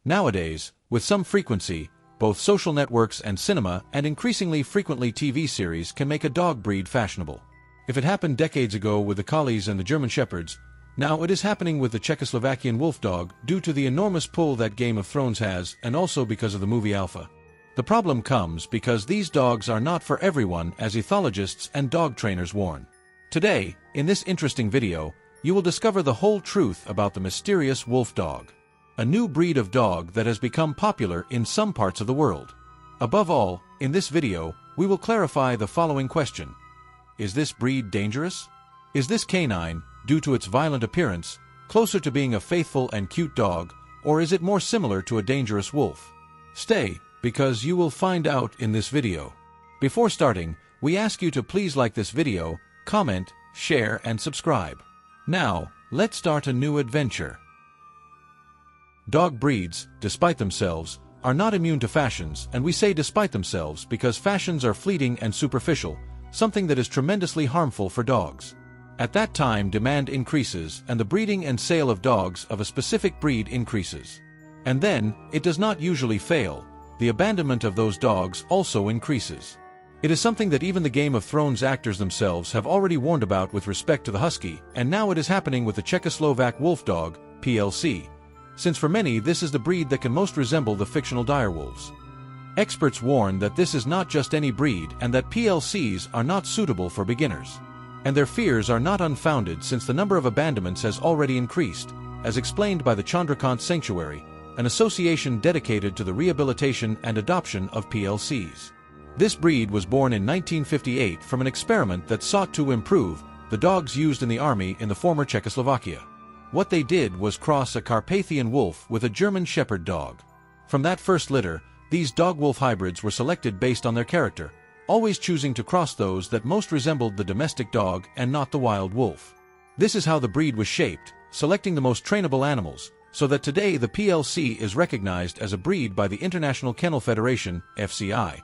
Nowadays, with some frequency, both social networks and cinema and increasingly frequently TV series can make a dog breed fashionable. If it happened decades ago with the Collies and the German Shepherds, now it is happening with the Czechoslovakian Wolfdog due to the enormous pull that Game of Thrones has and also because of the movie Alpha. The problem comes because these dogs are not for everyone, as ethologists and dog trainers warn. Today, in this interesting video, you will discover the whole truth about the mysterious wolf dog, a new breed of dog that has become popular in some parts of the world. Above all, in this video, we will clarify the following question. Is this breed dangerous? Is this canine, due to its violent appearance, closer to being a faithful and cute dog, or is it more similar to a dangerous wolf? Stay, because you will find out in this video. Before starting, we ask you to please like this video, comment, share, and subscribe. Now, let's start a new adventure. Dog breeds, despite themselves, are not immune to fashions, and we say despite themselves because fashions are fleeting and superficial, something that is tremendously harmful for dogs. At that time, demand increases and the breeding and sale of dogs of a specific breed increases. And then, it does not usually fail, the abandonment of those dogs also increases. It is something that even the Game of Thrones actors themselves have already warned about with respect to the husky, and now it is happening with the Czechoslovak wolfdog, PLC, since for many this is the breed that can most resemble the fictional direwolves. Experts warn that this is not just any breed and that PLCs are not suitable for beginners. And their fears are not unfounded since the number of abandonments has already increased, as explained by the Chandrakant Sanctuary, an association dedicated to the rehabilitation and adoption of PLCs. This breed was born in 1958 from an experiment that sought to improve the dogs used in the army in the former Czechoslovakia. What they did was cross a Carpathian wolf with a German Shepherd dog. From that first litter, these dog-wolf hybrids were selected based on their character, always choosing to cross those that most resembled the domestic dog and not the wild wolf. This is how the breed was shaped, selecting the most trainable animals, so that today the PLC is recognized as a breed by the International Kennel Federation, FCI.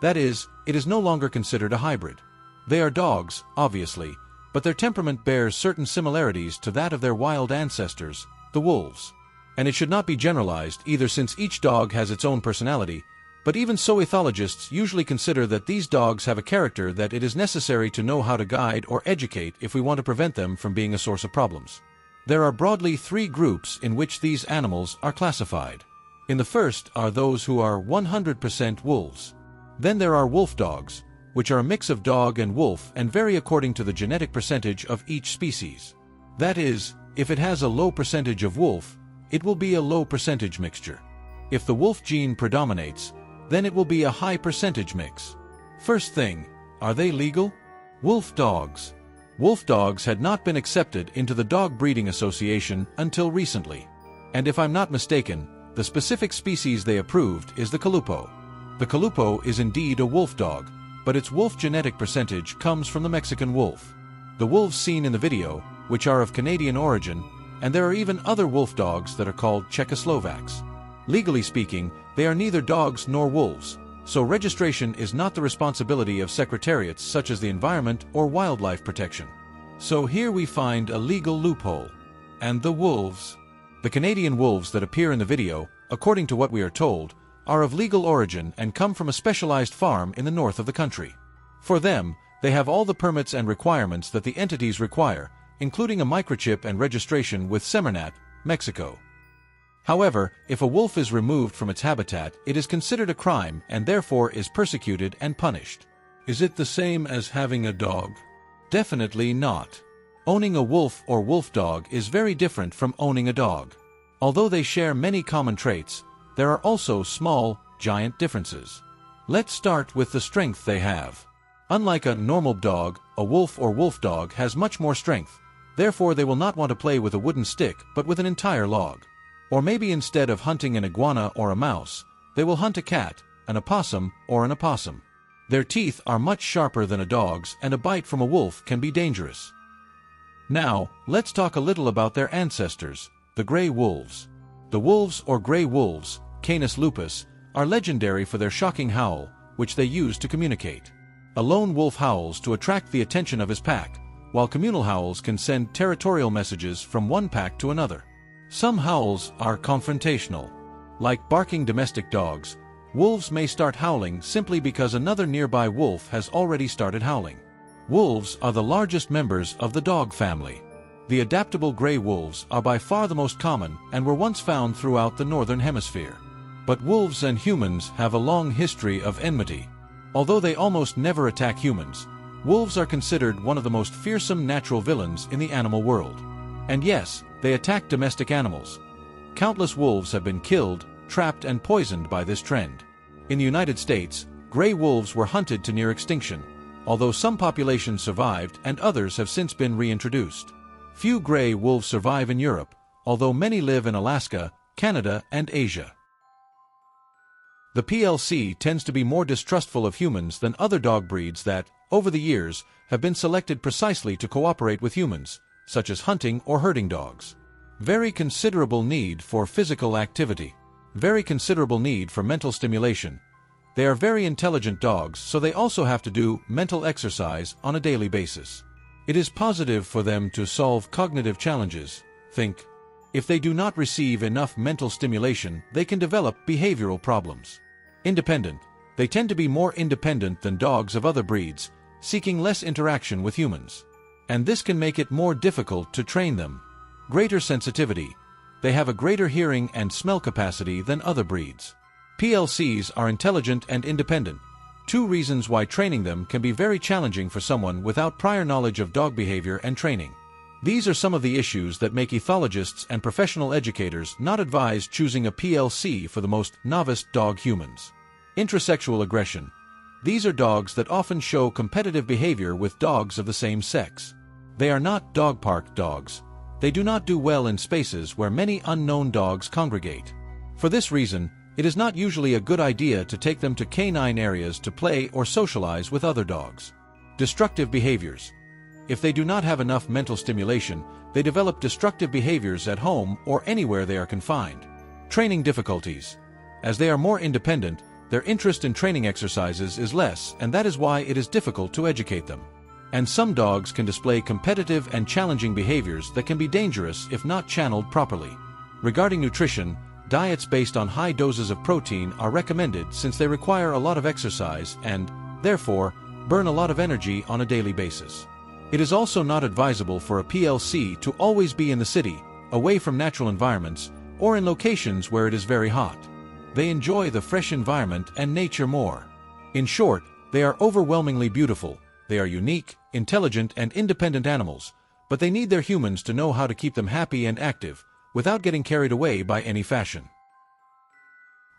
That is, it is no longer considered a hybrid. They are dogs, obviously, but their temperament bears certain similarities to that of their wild ancestors, the wolves. And it should not be generalized either, since each dog has its own personality, but even so ethologists usually consider that these dogs have a character that it is necessary to know how to guide or educate if we want to prevent them from being a source of problems. There are broadly three groups in which these animals are classified. In the first are those who are 100% wolves. Then there are wolf dogs, which are a mix of dog and wolf and vary according to the genetic percentage of each species. That is, if it has a low percentage of wolf, it will be a low percentage mixture. If the wolf gene predominates, then it will be a high percentage mix. First thing, are they legal? Wolf dogs. Wolf dogs had not been accepted into the Dog Breeding Association until recently. And if I'm not mistaken, the specific species they approved is the Calupo. The Calupo is indeed a wolf dog, but its wolf genetic percentage comes from the Mexican wolf. The wolves seen in the video, which are of Canadian origin, and there are even other wolf dogs that are called Czechoslovaks. Legally speaking, they are neither dogs nor wolves, so registration is not the responsibility of secretariats such as the Environment or Wildlife Protection. So here we find a legal loophole. And the wolves. The Canadian wolves that appear in the video, according to what we are told, are of legal origin and come from a specialized farm in the north of the country. For them, they have all the permits and requirements that the entities require, including a microchip and registration with Semarnat, Mexico. However, if a wolf is removed from its habitat, it is considered a crime and therefore is persecuted and punished. Is it the same as having a dog? Definitely not. Owning a wolf or wolf dog is very different from owning a dog. Although they share many common traits, there are also small, giant differences. Let's start with the strength they have. Unlike a normal dog, a wolf or wolf dog has much more strength. Therefore they will not want to play with a wooden stick but with an entire log. Or maybe instead of hunting an iguana or a mouse, they will hunt a cat, an opossum, or an opossum. Their teeth are much sharper than a dog's, and a bite from a wolf can be dangerous. Now, let's talk a little about their ancestors, the gray wolves. The wolves or gray wolves, Canis lupus, are legendary for their shocking howl, which they use to communicate. A lone wolf howls to attract the attention of his pack, while communal howls can send territorial messages from one pack to another. Some howls are confrontational. Like barking domestic dogs, wolves may start howling simply because another nearby wolf has already started howling. Wolves are the largest members of the dog family. The adaptable gray wolves are by far the most common and were once found throughout the northern hemisphere. But wolves and humans have a long history of enmity. Although they almost never attack humans, wolves are considered one of the most fearsome natural villains in the animal world. And yes, they attack domestic animals. Countless wolves have been killed, trapped, and poisoned by this trend. In the United States, gray wolves were hunted to near extinction, although some populations survived and others have since been reintroduced. Few gray wolves survive in Europe, although many live in Alaska, Canada, and Asia. The PLC tends to be more distrustful of humans than other dog breeds that, over the years, have been selected precisely to cooperate with humans, such as hunting or herding dogs. Very considerable need for physical activity. Very considerable need for mental stimulation. They are very intelligent dogs, so they also have to do mental exercise on a daily basis. It is positive for them to solve cognitive challenges. Think. If they do not receive enough mental stimulation, they can develop behavioral problems. Independent. They tend to be more independent than dogs of other breeds, seeking less interaction with humans. And this can make it more difficult to train them. Greater sensitivity. They have a greater hearing and smell capacity than other breeds. PLCs are intelligent and independent. Two reasons why training them can be very challenging for someone without prior knowledge of dog behavior and training. These are some of the issues that make ethologists and professional educators not advise choosing a PLC for the most novice dog humans. Intrasexual aggression. These are dogs that often show competitive behavior with dogs of the same sex. They are not dog park dogs. They do not do well in spaces where many unknown dogs congregate. For this reason, it is not usually a good idea to take them to canine areas to play or socialize with other dogs. Destructive behaviors. If they do not have enough mental stimulation, they develop destructive behaviors at home or anywhere they are confined. Training difficulties. As they are more independent, their interest in training exercises is less, and that is why it is difficult to educate them. And some dogs can display competitive and challenging behaviors that can be dangerous if not channeled properly. Regarding nutrition, diets based on high doses of protein are recommended since they require a lot of exercise and, therefore, burn a lot of energy on a daily basis. It is also not advisable for a PLC to always be in the city, away from natural environments, or in locations where it is very hot. They enjoy the fresh environment and nature more. In short, they are overwhelmingly beautiful. They are unique, intelligent, and independent animals, but they need their humans to know how to keep them happy and active, without getting carried away by any fashion.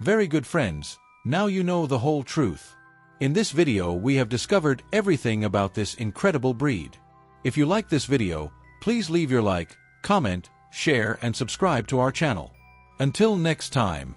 Very good friends, now you know the whole truth. In this video we have discovered everything about this incredible breed. If you like this video, please leave your like, comment, share, and subscribe to our channel. Until next time.